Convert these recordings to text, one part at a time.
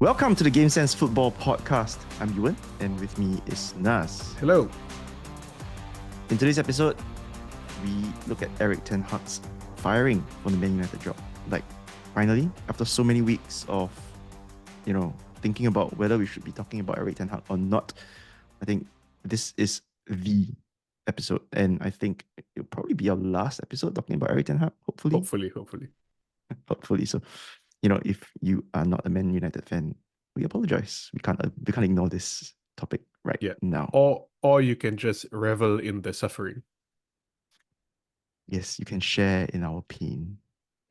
Welcome to the Game Sense Football Podcast. I'm Ewan, and with me is Nas. Hello. In today's episode, we look at Erik Ten Hag's firing from the Man United job. Like, finally, after so many weeks of, thinking about whether we should be talking about Erik Ten Hag or not, I think this is the episode, and I think it'll probably be our last episode talking about Erik Ten Hag, hopefully. Hopefully. So, if you are not a Man United fan, we apologize. We can't ignore this topic now. Or you can just revel in the suffering. Yes, you can share in our pain.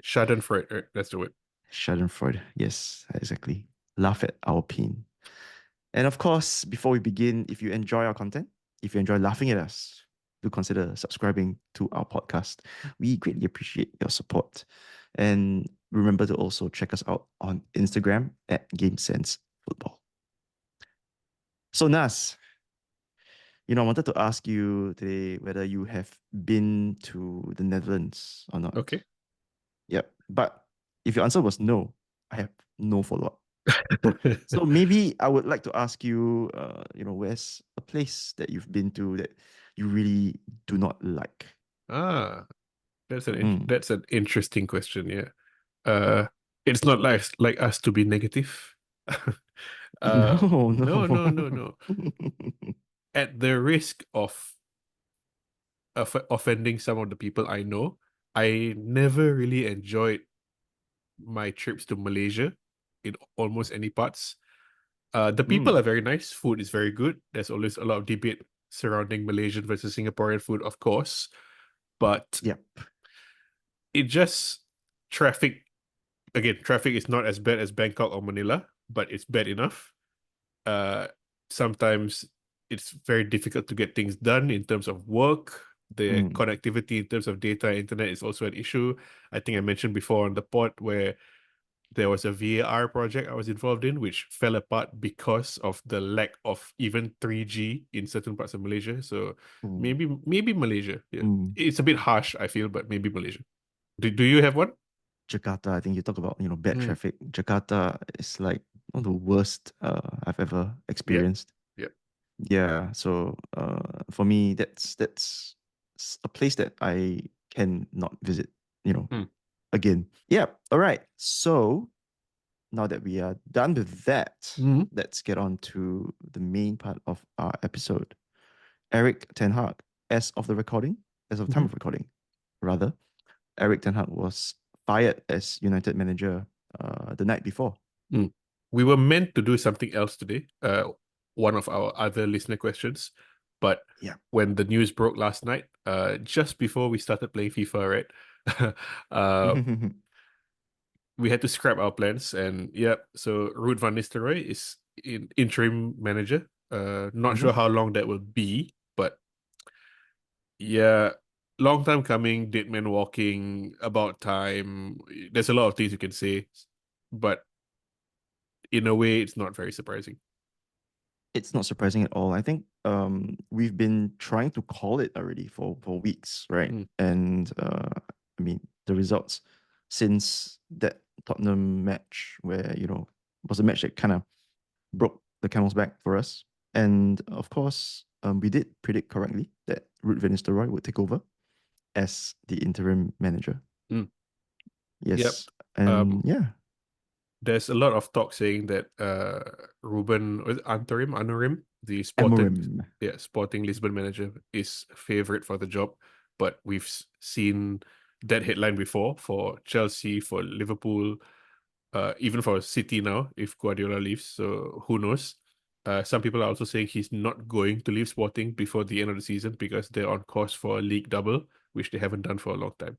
Schadenfreude, that's the word. Schadenfreude, yes, exactly. Laugh at our pain. And of course, before we begin, if you enjoy our content, if you enjoy laughing at us, do consider subscribing to our podcast. We greatly appreciate your support. And remember to also check us out on Instagram at GameSenseFootball. So Nas, I wanted to ask you today whether you have been to the Netherlands or not. Okay. Yep. But if your answer was no, I have no follow-up. So maybe I would like to ask you, where's a place that you've been to that you really do not like? That's an interesting question. Yeah. It's not like us to be negative. No. At the risk of offending some of the people I know, I never really enjoyed my trips to Malaysia in almost any parts. The people are very nice. Food is very good. There's always a lot of debate surrounding Malaysian versus Singaporean food, of course. But it just traffic is not as bad as Bangkok or Manila, but it's bad enough. Sometimes it's very difficult to get things done in terms of work. The connectivity in terms of data and internet is also an issue. I think I mentioned before on the pod where there was a VAR project I was involved in, which fell apart because of the lack of even 3G in certain parts of Malaysia. So maybe Malaysia. Yeah. It's a bit harsh, I feel, but maybe Malaysia. Do you have one? Jakarta, I think you talk about, bad traffic. Jakarta is like one of the worst I've ever experienced. Yeah. So for me, that's a place that I cannot visit, again. Yeah. All right. So now that we are done with that, let's get on to the main part of our episode. Erik Ten Hag, as of time of recording, rather, Erik Ten Hag was fired as United manager the night before. We were meant to do something else today. One of our other listener questions, but when the news broke last night, just before we started playing FIFA, right? We had to scrap our plans, and so Ruud van Nistelrooy is interim manager. Not sure how long that will be, but long time coming, dead man walking, about time. There's a lot of things you can say, but in a way, it's not very surprising. It's not surprising at all. I think we've been trying to call it already for weeks, right? And the results since that Tottenham match where, was a match that kind of broke the camel's back for us. And of course, we did predict correctly that Ruud van Nistelrooy would take over as the interim manager. Yes. And there's a lot of talk saying that Ruben Amorim, the Sporting Lisbon manager, is favorite for the job. But we've seen that headline before for Chelsea, for Liverpool, even for City now if Guardiola leaves. So who knows? Some people are also saying he's not going to leave Sporting before the end of the season because they're on course for a league double, which they haven't done for a long time.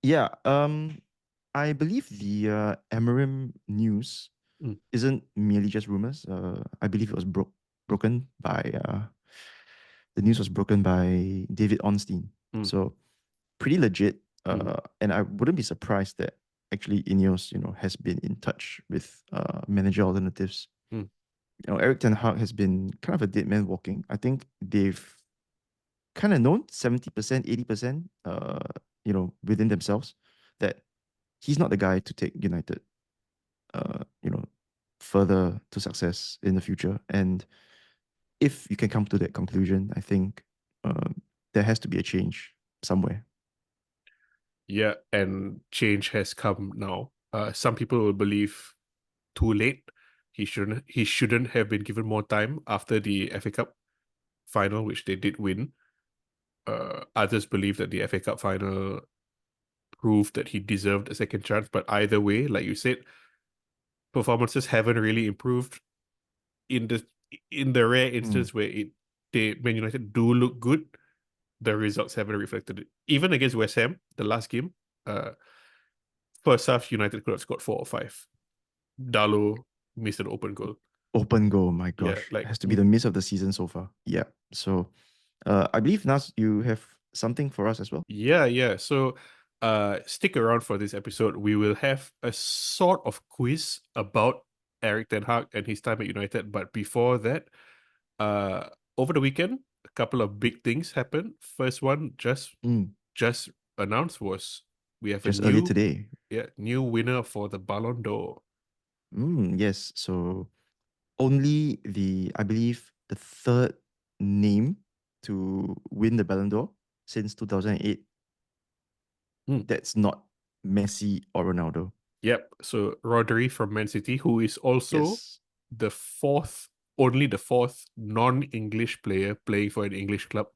Yeah. I believe the Amorim news isn't merely just rumors. I believe it was broken by the news was broken by David Ornstein. So pretty legit. And I wouldn't be surprised that actually Ineos, has been in touch with manager alternatives. Erik Ten Hag has been kind of a dead man walking. I think they've kind of known 70%, 80%, within themselves that he's not the guy to take United, further to success in the future. And if you can come to that conclusion, I think there has to be a change somewhere. Yeah, and change has come now. Some people will believe too late. He shouldn't have been given more time after the FA Cup final, which they did win. Others believe that the FA Cup final proved that he deserved a second chance. But either way, like you said, performances haven't really improved in the rare Mm. instance where Man United do look good, the results haven't reflected it. Even against West Ham, the last game, uh, first half United could have scored 4 or 5. Dalo missed an open goal. Open goal, my Yeah, gosh. like Has to be the miss of the season so far. Yeah. So I believe, Nas, you have something for us as well. yeah. So stick around for this episode. We will have a sort of quiz about Erik Ten Hag and his time at United. But before that, uh over the weekend, a couple of big things happened. First one Mm. just announced was we have a Just earlier today. new winner for the Ballon d'Or. Yes. So only I believe, the third name to win the Ballon d'Or since 2008. Hmm. That's not Messi or Ronaldo. Yep. So Rodri from Man City, who is also Yes. the fourth, only the fourth non-English player playing for an English club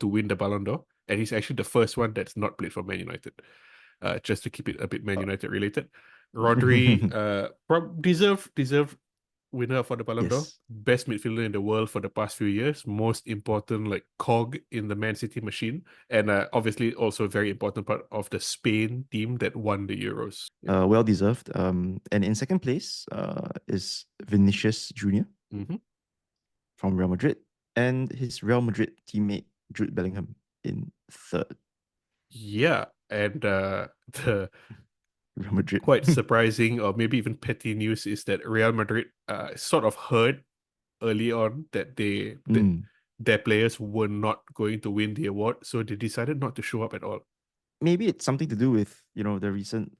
to win the Ballon d'Or, and he's actually the first one that's not played for Man United. Just to keep it a bit Man Uh, United related, Rodri, deserved winner for the Ballon d'Or, yes. best midfielder in the world for the past few years, most important like cog in the Man City machine, and obviously also a very important part of the Spain team that won the Euros. Yeah. Well deserved. And in second place is Vinicius Junior Mm-hmm. from Real Madrid, and his Real Madrid teammate Jude Bellingham in third. Yeah, and the Real Madrid. quite surprising or maybe even petty news is that Real Madrid sort of heard early on that Mm. their players were not going to win the award, so they decided not to show up at all. Maybe it's something to do with, the recent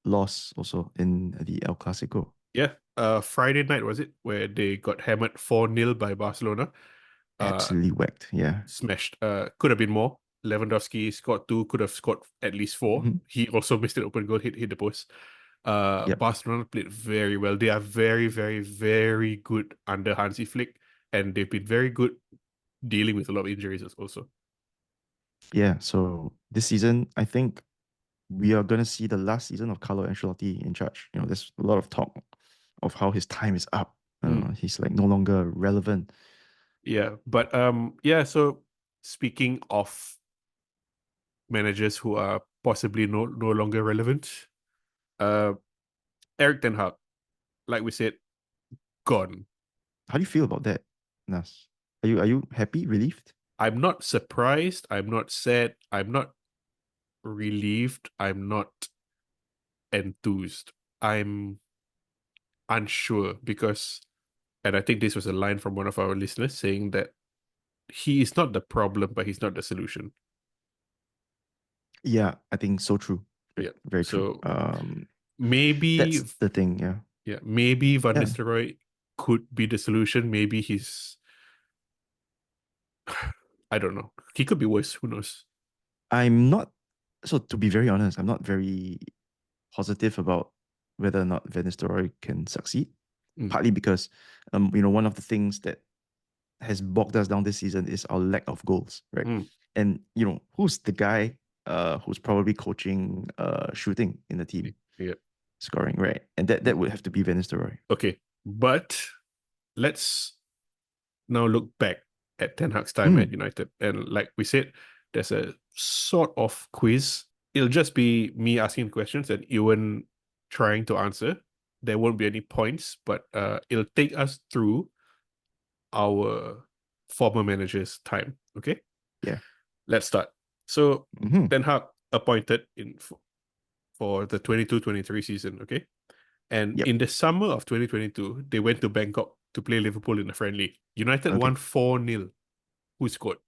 loss also in the El Clasico. Yeah, Friday night was it where they got hammered 4-0 by Barcelona. Uh, Absolutely whacked. Yeah. Smashed. Could have been more. Lewandowski scored 2, could have scored at least 4. Mhm. He also missed an open goal, hit the post. Yep. Barcelona played very well. They are very, very, very good under Hansi Flick, and they've been very good dealing with a lot of injuries also. Yeah. So this season, I think we are going to see the last season of Carlo Ancelotti in charge. There's a lot of talk of how his time is up. He's like no longer relevant. Yeah, but yeah. So speaking of managers who are possibly no longer relevant, uh, Erik Ten Hag, like we said, gone. How do you feel about that, Nas? Are you happy, relieved? I'm not surprised. I'm not sad. I'm not relieved. I'm not enthused. I'm unsure because, and I think this was a line from one of our listeners saying that he is not the problem, but he's not the solution. Yeah, I think so true. Yeah. Very true. So maybe, That's the thing. Yeah. yeah, maybe Van Yeah. Nistelrooy could be the solution. Maybe I don't know. He could be worse. Who knows? I'm not. So to be very honest, I'm not very positive about whether or not Van Nistelrooy can succeed. Mm, Partly because, one of the things that has bogged us down this season is our lack of goals, right? mm, And who's the guy who's probably coaching shooting in the team, yeah. scoring, right? And that would have to be Van Nistelrooy. Okay. But let's now look back at Ten Hag's time at Mm, United. And like we said, there's a sort of quiz. It'll just be me asking questions and Ewan trying to answer. There won't be any points, but it'll take us through our former manager's time. Okay, yeah. let's start. So Hmm. Ten Hag appointed for the 22-23 season. Okay, and Yep. in the summer of 2022, they went to Bangkok to play Liverpool in a friendly. United Okay. won 4-0. Who scored?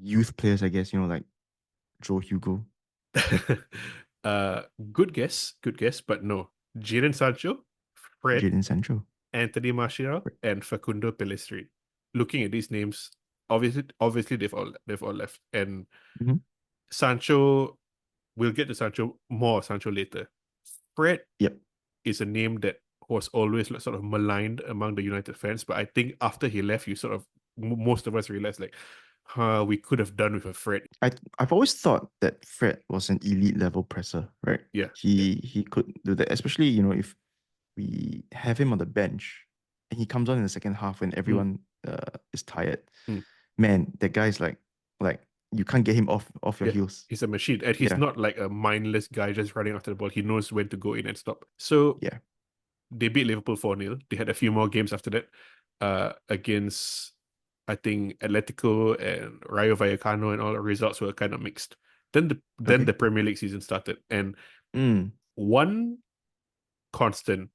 Youth players, I guess, like Joe Hugo. uh, good guess, but no. Jadon Sancho Fred, Jadon Sancho, Anthony Martial, and Facundo Pellistri. Looking at these names, obviously they've all left. And mm-hmm. Sancho, we'll get to Sancho later. Fred Yep. is a name that was always sort of maligned among the United fans, but I think after he left, you sort of most of us realized like, we could have done with a Fred. I've always thought that Fred was an elite level presser, right? Yeah. He could do that, especially if we have him on the bench and he comes on in the second half when everyone is tired. Man, that guy's like you can't get him off your heels. He's a machine, and he's not like a mindless guy just running after the ball. He knows when to go in and stop. So yeah, they beat Liverpool 4-0. They had a few more games after that against, I think, Atletico and Rayo Vallecano, and all the results were kind of mixed. Then the Premier League season started, and one constant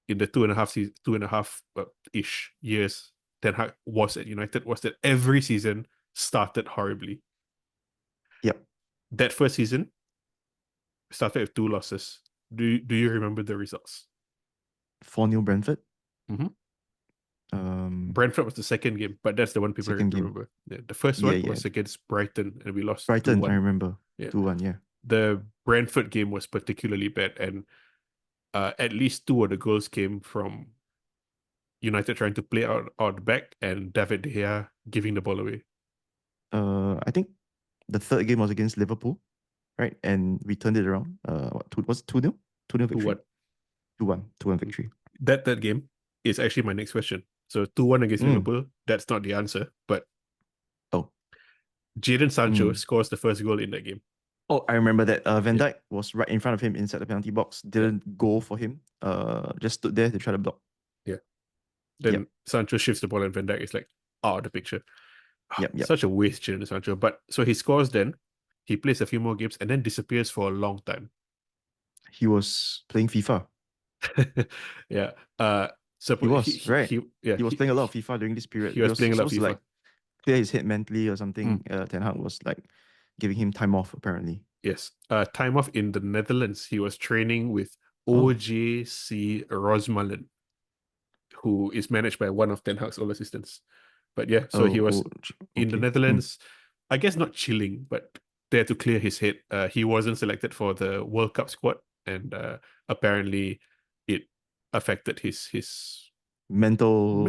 in the 2.5 ish years Ten Hag was at United was that every season started horribly. Yep. That first season started with 2 losses. Do you remember the results? 4-0 Brentford. Brentford was the second game, but that's the one people remember. Yeah, the first one was against Brighton, and we lost Brighton, 2-1. I remember. Yeah. 2-1, yeah. The Brentford game was particularly bad, and at least 2 of the goals came from United trying to play out the back and David De Gea giving the ball away. I think the third game was against Liverpool, right? And we turned it around. Was it 2-0? 2-0 victory? 2-1. 2-1 victory. That third game is actually my next question. So 2-1 against Liverpool, that's not the answer, but Jadon Sancho scores the first goal in that game. Oh, I remember that. Van Dijk was right in front of him inside the penalty box. Didn't go for him. Just stood there to try to block. Yeah. Then Sancho shifts the ball and Van Dijk is like out of the picture. Such a waste, Jadon Sancho. But so he scores then. He plays a few more games and then disappears for a long time. He was playing FIFA. Yeah. So he was right. He was playing a lot of FIFA during this period. He was playing a lot of FIFA. Like clear his head mentally or something. Ten Hag was like giving him time off apparently. Yes. Time off in the Netherlands. He was training with OJC Rosmalen, who is managed by one of Ten Hag's old assistants. But yeah, so he was in the Netherlands. I guess not chilling, but there to clear his head. He wasn't selected for the World Cup squad, and apparently it affected his mental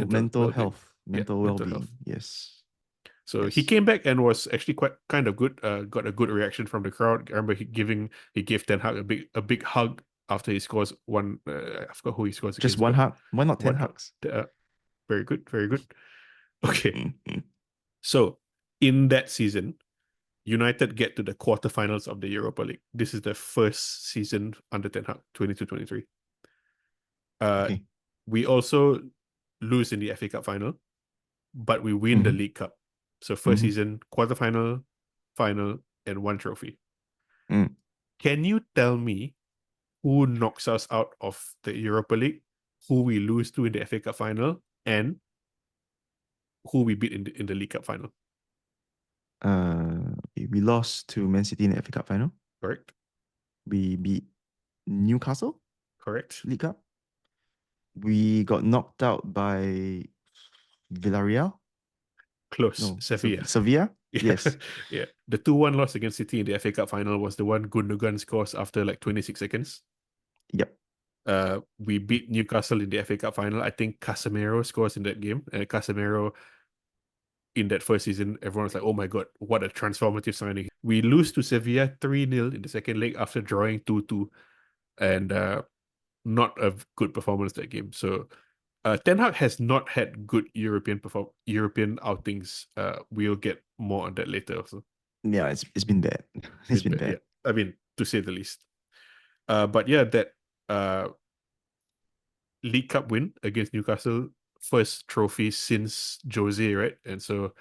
health, mental well-being. Yes. So he came back and was actually kind of good. Got a good reaction from the crowd. I remember he gave Ten Hag a big hug after he scores one. I forgot who he scores against. Just one hug. Why not 10 hugs? Very good, very good. Okay. So in that season, United get to the quarterfinals of the Europa League. This is the first season under Ten Hag, 22-23. We also lose in the FA Cup final, but we win the League Cup. So first season, quarterfinal, final, and 1 trophy. Can you tell me who knocks us out of the Europa League, who we lose to in the FA Cup final, and who we beat in the League Cup final? We lost to Man City in the FA Cup final. Correct. We beat Newcastle. Correct. League Cup. We got knocked out by Villarreal. Close. No, Sevilla. Sevilla? Yes. Yeah. The 2-1 loss against City in the FA Cup final was the one Gundogan scores after like 26 seconds. Yep. We beat Newcastle in the FA Cup final. I think Casemiro scores in that game. And Casemiro in that first season, everyone was like, oh my God, what a transformative signing. We lose to Sevilla 3-0 in the second leg after drawing 2-2. And not a good performance that game. So Ten Hag has not had good European outings. We'll get more on that later also. Yeah, it's been bad. It's been bad. Yeah. I mean, to say the least. But yeah, that League Cup win against Newcastle, first trophy since Jose, right? And so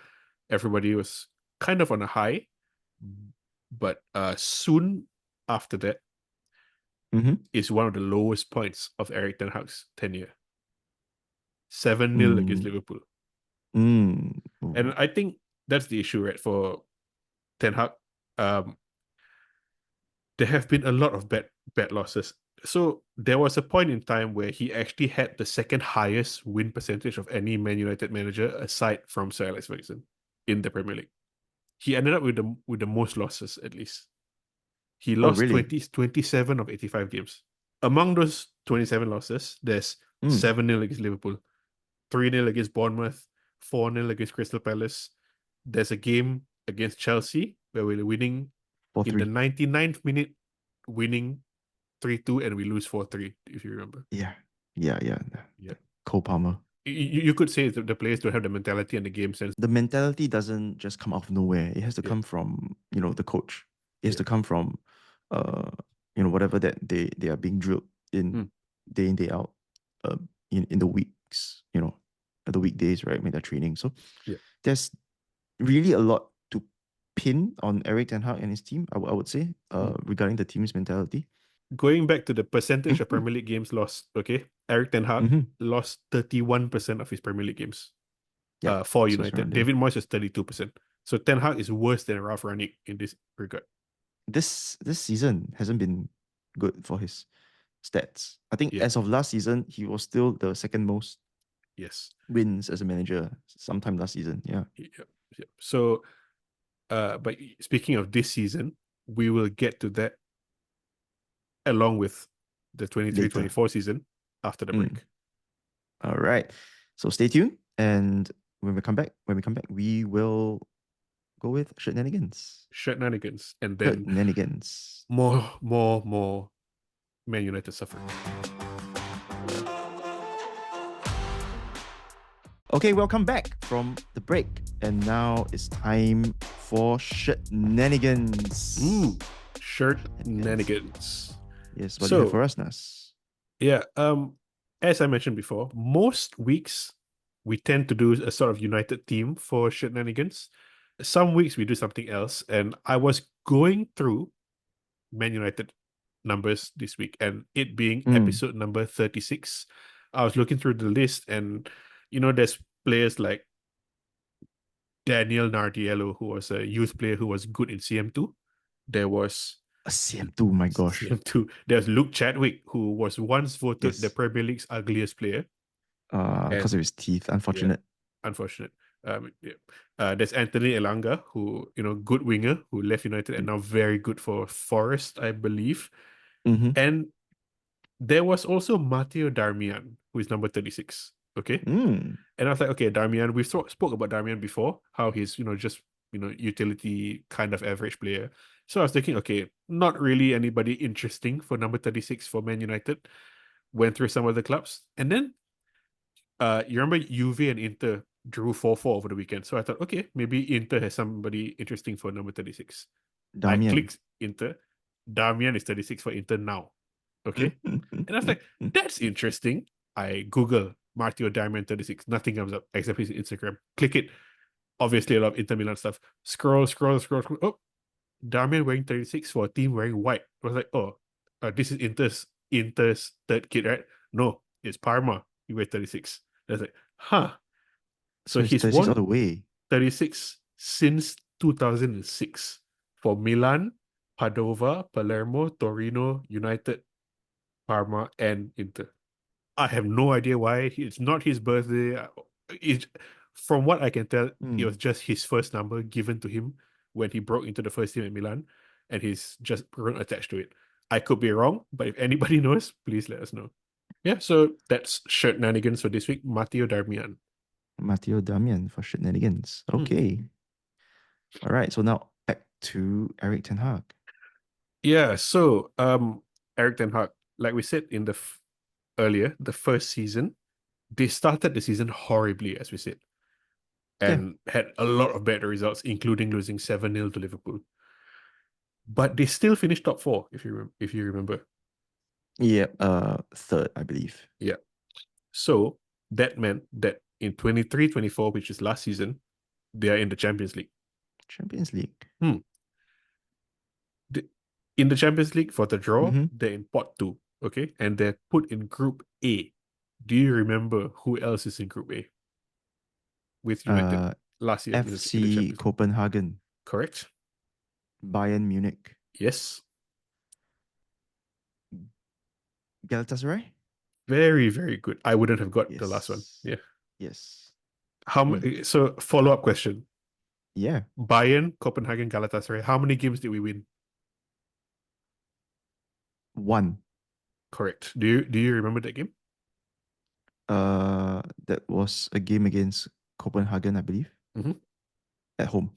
everybody was kind of on a high. But soon after that is one of the lowest points of Erik Ten Hag's tenure. 7-0 against Liverpool. And I think that's the issue, right? For Ten Hag, there have been a lot of bad losses. So there was a point in time where he actually had the second highest win percentage of any Man United manager aside from Sir Alex Ferguson in the Premier League. He ended up with the most losses, at least. He Oh, lost really? 27 of 85 games. Among those 27 losses, there's 7-0 against Liverpool, 3-0 against Bournemouth, 4-0 against Crystal Palace. There's a game against Chelsea where we're winning in the 4-3. 99th minute, winning 3-2, and we lose 4-3, if you remember. Yeah. Cole Palmer. You could say that the players don't have the mentality and the game sense. The mentality doesn't just come out of nowhere. It has to come from, the coach. It has to come from, whatever that they are being drilled day in, day out, in the weeks, the weekdays, right, when they're training. So there's really a lot to pin on Erik Ten Hag and his team, I would say, regarding the team's mentality. Going back to the percentage of Premier League games lost, okay, Erik Ten Hag lost 31% of his Premier League games for United. David Moyes is 32%. So Ten Hag is worse than Ralf Rangnick in this regard. This season hasn't been good for his stats. I think as of last season, he was still the second most wins as a manager sometime last season. Yeah. So, but speaking of this season, we will get to that along with the 23-24 season after the break. All right. So stay tuned, and when we come back, we will go with shenanigans. Shenanigans, and then shenanigans. More Man United suffer. Okay, welcome back from the break, and now it's time for shenanigans. Shenanigans. Yes, what do you have for us, Nas? Yeah, as I mentioned before, most weeks we tend to do a sort of United theme for shenanigans. Some weeks we do something else, and I was going through Man United numbers this week, and it being episode number 36, I was looking through the list, and there's players like Daniel Nardiello, who was a youth player who was good in CM2. There was a CM2, my gosh. CM2. There's Luke Chadwick, who was once voted the Premier League's ugliest player. Because of his teeth, unfortunate. Yeah, unfortunate. There's Anthony Elanga, who, good winger, who left United and now very good for Forest, I believe. And there was also Matteo Darmian, who is number 36. Okay. And I was like, okay, Darmian, we spoke about Darmian before, how he's, just, utility kind of average player. So I was thinking, okay, not really anybody interesting for number 36 for Man United. Went through some of the clubs. And then you remember Juve and Inter drew 4-4 over the weekend. So I thought, okay, maybe Inter has somebody interesting for number 36. Darmian. I clicked Inter. Darmian is 36 for Inter now. Okay. And I was like, that's interesting. I Google Matteo Darmian 36. Nothing comes up except his Instagram. Click it. Obviously, a lot of Inter Milan stuff. Scroll. Oh, Darmian wearing 36 for a team wearing white. I was like, oh, this is Inter's third kid, right? No, it's Parma. He wears 36. I was like, huh. So he's won all the way. 36 since 2006 for Milan, Padova, Palermo, Torino, United, Parma, and Inter. I have no idea why. It's not his birthday. From what I can tell, it was just his first number given to him when he broke into the first team at Milan, and he's just grown attached to it. I could be wrong, but if anybody knows, please let us know. Yeah, so that's shenanigans for this week. Matteo Darmian. Matteo Darmian for shenanigans. Okay. All right. So now back to Erik Ten Hag. Yeah. So Erik Ten Hag, like we said in the earlier, the first season, they started the season horribly, as we said, and had a lot of bad results, including losing 7-0 to Liverpool. But they still finished top 4, if you remember. Yeah, third, I believe. Yeah. So that meant that in 23-24, which is last season, they are in the Champions League. Champions League. In the Champions League, for the draw, they're in pot 2, okay? And they're put in Group A. Do you remember who else is in Group A? With United last year. FC Copenhagen. Correct. Bayern Munich. Yes. Galatasaray? Very, very good. I wouldn't have got the last one. Yes. Yeah. Yes. So follow-up question. Yeah. Bayern, Copenhagen, Galatasaray. How many games did we win? 1. Correct. Do you remember that game? That was a game against Copenhagen, I believe, Mm-hmm. at home.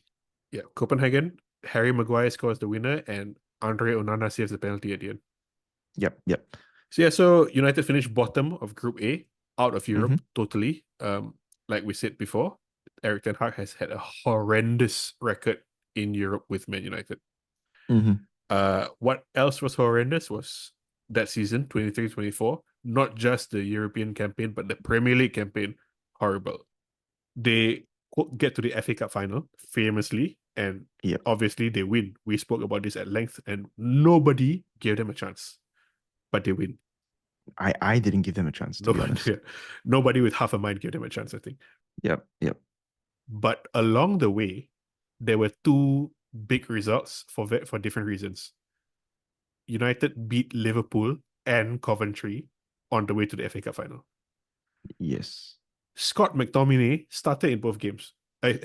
Yeah. Copenhagen, Harry Maguire scores the winner, and Andre Onana saves the penalty at the end. Yep, yep. So United finished bottom of Group A, out of Mm-hmm. Europe totally. Like we said before, Erik Ten Hag has had a horrendous record in Europe with Man United. Mm-hmm. What else was horrendous was that season, 23-24, not just the European campaign, but the Premier League campaign, horrible. They get to the FA Cup final, famously, and Yep. obviously they win. We spoke about this at length, and nobody gave them a chance, but they win. I didn't give them a chance, to be honest. Nobody with half a mind gave them a chance, I think. Yep, yep. But along the way, there were two big results for different reasons. United beat Liverpool and Coventry on the way to the FA Cup final. Yes. Scott McTominay started in both games.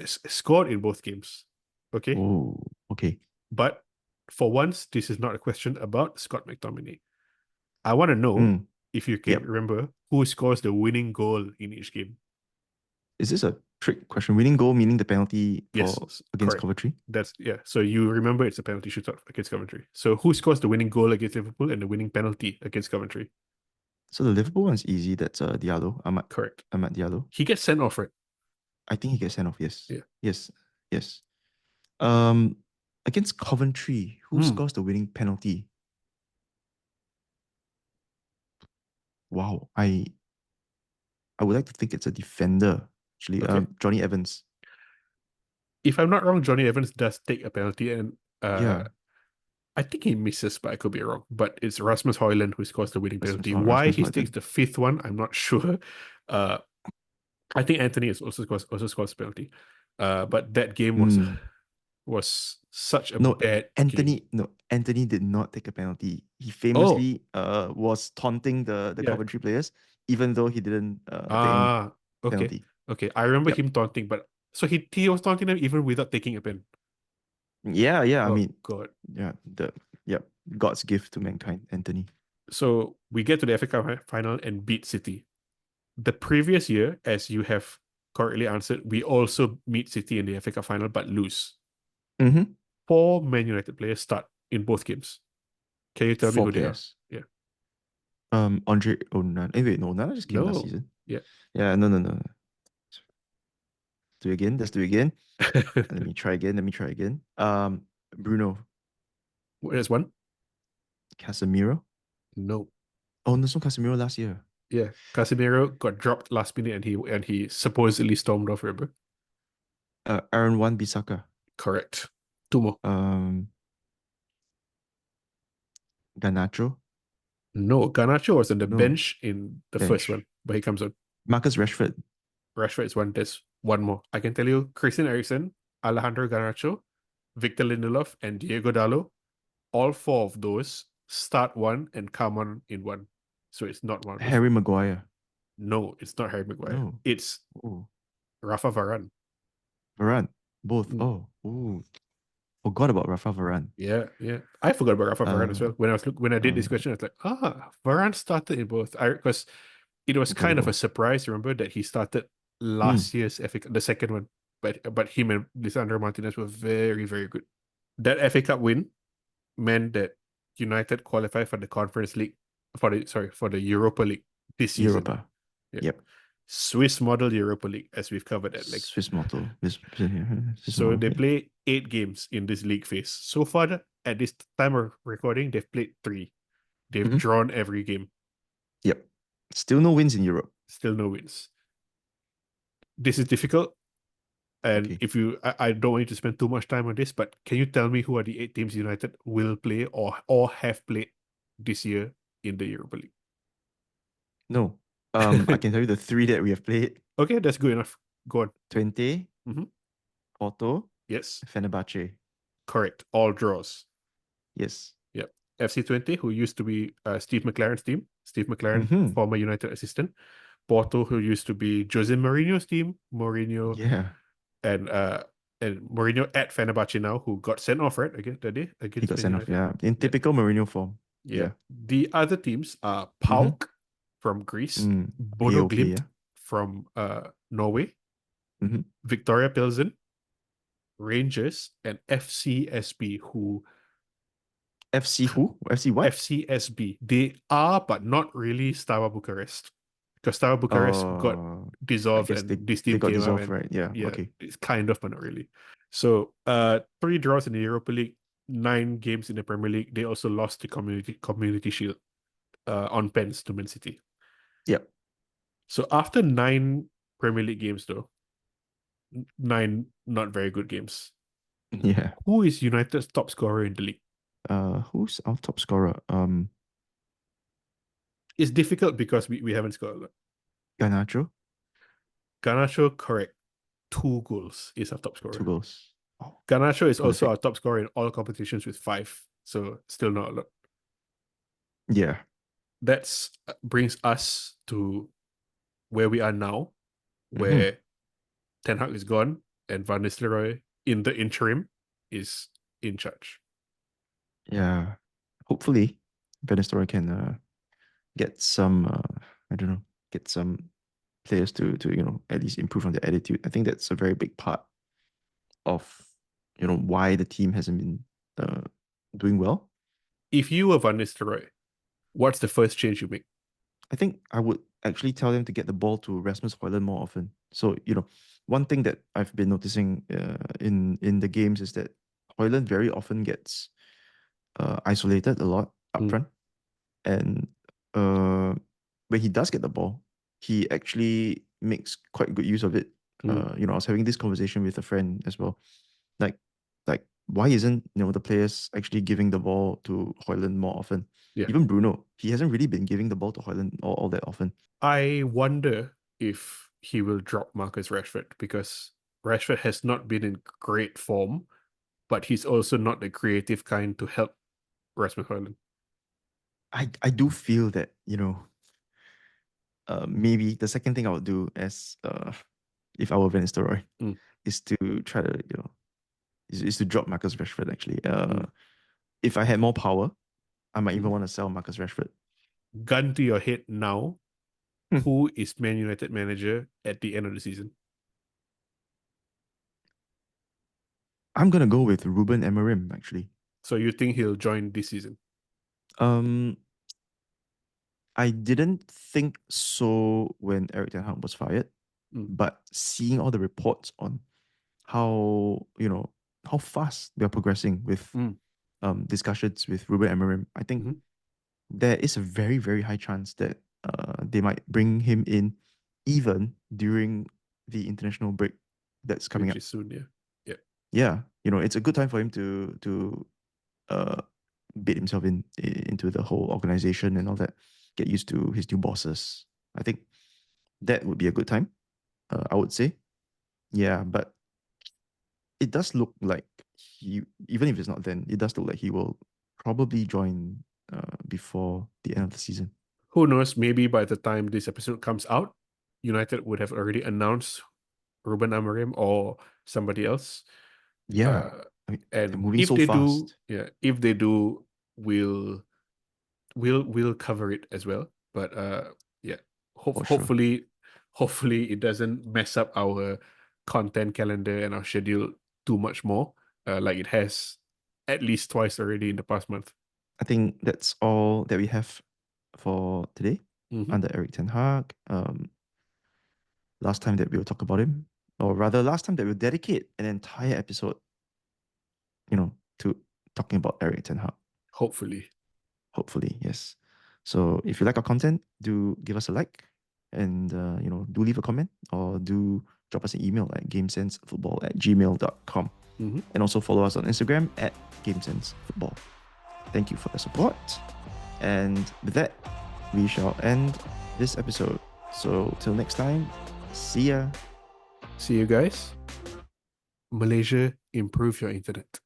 Scored in both games. Okay? Oh, okay. But for once, this is not a question about Scott McTominay. I want to know Mm. if you can Yep. remember who scores the winning goal in each game. Is this a trick question? Winning goal meaning the penalty Yes, against correct. Coventry? So you remember it's a penalty shootout against Coventry. So who scores the winning goal against Liverpool and the winning penalty against Coventry? So the Liverpool one's easy. That's Diallo. Correct. Amad Diallo. He gets sent off, right? I think he gets sent off. Yes. Yeah. Yes. Yes. Um, against Coventry, who scores the winning penalty? Wow, I would like to think it's a defender. Actually, Okay. Johnny Evans. If I'm not wrong, Johnny Evans does take a penalty, and Yeah, I think he misses, but I could be wrong. But it's Rasmus Højlund who scores the winning penalty. Why Rasmus he takes Højlund. the fifth one, I'm not sure. Uh, I think Anthony is also scores penalty. But that game was such a bad game. Anthony did not take a penalty. He Oh, famously was taunting the yeah. Coventry players, even though he didn't take any Ah, okay. penalty. Okay. I remember Yep. him taunting, but so he was taunting them even without taking a pen. Yeah, yeah. I Oh mean, God. yeah, God's gift to mankind, Anthony. So we get to the FA Cup final and beat City. The previous year, as you have correctly answered, we also meet City in the FA Cup final but lose. Mm-hmm. 4 Man United players start in both games. Can you tell me 4 who they are? players. Yeah. Andre Onana. Wait, no, Onana just came last No. season. Yeah. Yeah, no. Do it again. Let's do it again. Let me try again. Bruno. There's one? Casemiro. No. Oh, there's no Casemiro last year. Yeah. Casemiro got dropped last minute and he supposedly stormed off, remember? Aaron Wan-Bissaka. Correct. 2 more. Garnacho. No, Garnacho was on the No. bench in the first one, but he comes on. Marcus Rashford. Rashford is one. There's one more. I can tell you Christian Eriksen, Alejandro Garnacho, Victor Lindelof, and Diego Dallo. All 4 of those start one and come on in one. So it's not one of those. Harry Maguire. No, it's not Harry Maguire. No. It's Rafa Varane. Varane. Both. Oh. Forgot about Rafa Varane. Yeah. I forgot about Rafa Varane as well. When I did this question, I was like, Varane started in both. Because it was kind of a surprise, remember, that he started last year's FA Cup, the second one. But him and Lisandro Martinez were very, very good. That FA Cup win meant that United qualified for the Conference League, for the Europa League this season. Europa. Yeah. Yep. Swiss model Europa League, as we've covered at length. Swiss model. So they play 8 games in this league phase. So far, at this time of recording, they've played 3. They've drawn every game. Yep. Still no wins in Europe. Still no wins. This is difficult. And if I don't want you to spend too much time on this, but can you tell me who are the 8 teams United will play or have played this year in the Europa League? No. I can tell you the 3 that we have played. Okay, that's good enough. Go on. Twente, Porto, yes, Fenerbahce. Correct. All draws. Yes. Yep. FC20, who used to be Steve McLaren's team. Steve McLaren, former United assistant. Porto, who used to be Jose Mourinho's team. Mourinho and Mourinho at Fenerbahce now, who got sent off, right? Again, that day against He got sent Man off, United. in typical Mourinho form. Yeah. The other teams are PAOK from Greece, Bodo PAOK, Glimt from Norway, Victoria Pilsen, Rangers, and FCSB, who FC who? FC what? FCSB. They are, but not really Steaua Bucharest. Because Steaua Bucharest got I dissolved guess and this they team got came up dissolved, and right? Yeah, okay. it's kind of, but not really. So 3 draws in the Europa League, 9 games in the Premier League. They also lost the Community Shield on pens to Man City. Yep. So after 9 Premier League games, though, 9 not very good games. Yeah. Who is United's top scorer in the league? Who's our top scorer? It's difficult because we haven't scored a lot. Garnacho, correct. 2 goals is our top scorer. 2 goals. Oh, Garnacho is also our top scorer in all competitions with 5. So still not a lot. Yeah. That brings us to where we are now, where Ten Hag is gone and Van Nistelrooy, in the interim, is in charge. Yeah. Hopefully, Van Nistelrooy can get some, get some players to at least improve on their attitude. I think that's a very big part of why the team hasn't been doing well. If you were Van Nistelrooy, what's the first change you make? I think I would actually tell them to get the ball to Rasmus Højlund more often. So one thing that I've been noticing in the games is that Højlund very often gets isolated a lot up front, and when he does get the ball, he actually makes quite good use of it. I was having this conversation with a friend as well, like why isn't the players actually giving the ball to Højlund more often? Even Bruno, he hasn't really been giving the ball to Højlund all that often. I wonder if he will drop Marcus Rashford, because Rashford has not been in great form, but he's also not the creative kind to help Rasmus Højlund. I do feel that maybe the second thing I would do as if I were Van Nistelrooy is to try to is to drop Marcus Rashford actually. If I had more power, I might even want to sell Marcus Rashford. Gun to your head now, who is Man United manager at the end of the season? I'm gonna go with Ruben Amorim actually. So you think he'll join this season? I didn't think so when Erik Ten Hag was fired, but seeing all the reports on how fast they are progressing with discussions with Ruben Amorim, I think there is a very, very high chance that they might bring him in even during the international break that's coming up. Which is soon, yeah. Yeah, it's a good time for him to bait himself into the whole organization and all that, get used to his new bosses. I think that would be a good time, I would say. Yeah, but it does look like even if it's not then, it does look like he will probably join before the end of the season. Who knows? Maybe by the time this episode comes out, United would have already announced Ruben Amorim or somebody else. Yeah, and moving if so they fast. if they do, we'll cover it as well. But hopefully it doesn't mess up our content calendar and our schedule too much more, like it has at least twice already in the past month. I think that's all that we have for today under Erik Ten Hag. Last time that we'll talk about him, or rather last time that we'll dedicate an entire episode to talking about Erik Ten Hag. Hopefully, yes. So if you like our content, do give us a like, and do leave a comment, or do drop us an email at gamesensefootball@gmail.com. And also follow us on Instagram at gamesensefootball. Thank you for the support. And with that, we shall end this episode. So till next time, see ya. See you guys. Malaysia, improve your internet.